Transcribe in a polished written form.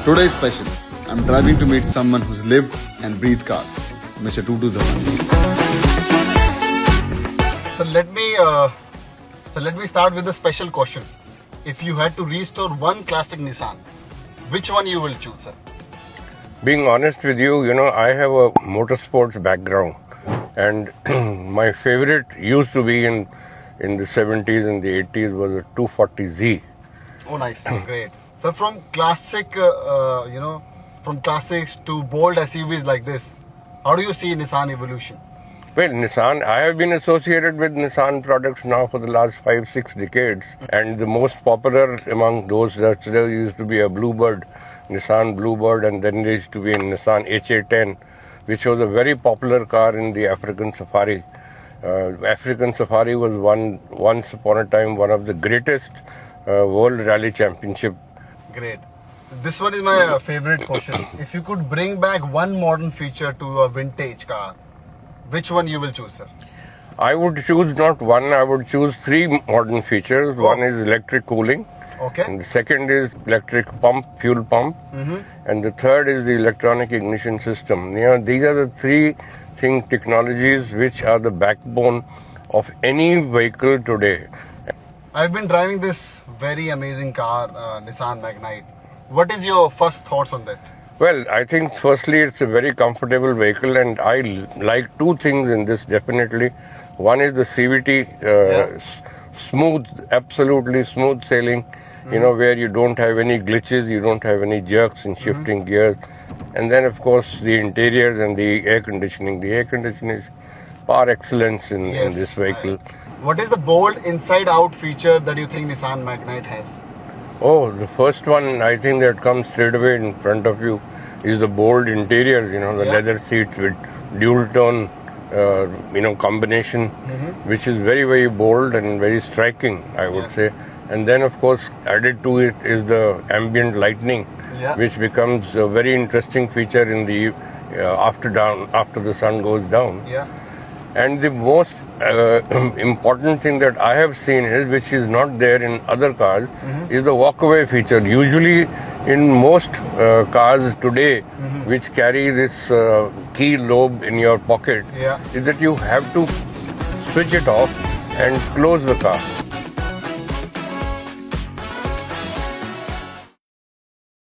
Today is special. I'm driving to meet someone who's lived and breathed cars, Mr. Tutu Dhawan. So let me start with a special question. If you had to restore one classic Nissan, which one you will choose, sir? Being honest with you, I have a motorsports background, and my favorite used to be in the 70s and the 80s was a 240Z. Oh, nice, great. So from classic, from classics to bold SUVs like this, how do you see Nissan evolution? Well, Nissan, I have been associated with Nissan products now for the last 5-6 decades, and the most popular among those that there used to be a Bluebird, Nissan Bluebird, and then there used to be a Nissan HA10, which was a very popular car in the African Safari. African Safari was once upon a time one of the greatest World Rally Championship. Great. This one is my favorite question. If you could bring back one modern feature to a vintage car, which one you will choose, sir? I would choose not one, I would choose 3 modern features. Oh. One is electric cooling. Okay. And the second is electric fuel pump. And the third is the electronic ignition system. These are the 3 technologies which are the backbone of any vehicle today. I've been driving this very amazing car, Nissan Magnite. What is your first thoughts on that? Well, I think firstly it's a very comfortable vehicle, and I like 2 things in this definitely. One is the CVT, smooth, absolutely smooth sailing, where you don't have any glitches, you don't have any jerks in shifting gears. And then of course the interiors and the air conditioning. The air conditioning is par excellence in this vehicle. What is the bold inside-out feature that you think Nissan Magnite has? Oh, the first one I think that comes straight away in front of you is the bold interiors, the leather seats with dual tone, combination, which is very, very bold and very striking, I would say. And then of course added to it is the ambient lighting, which becomes a very interesting feature in the after the sun goes down. And the most important thing that I have seen is, which is not there in other cars, is the walkaway feature. Usually in most cars today, which carry this key lobe in your pocket, is that you have to switch it off and close the car.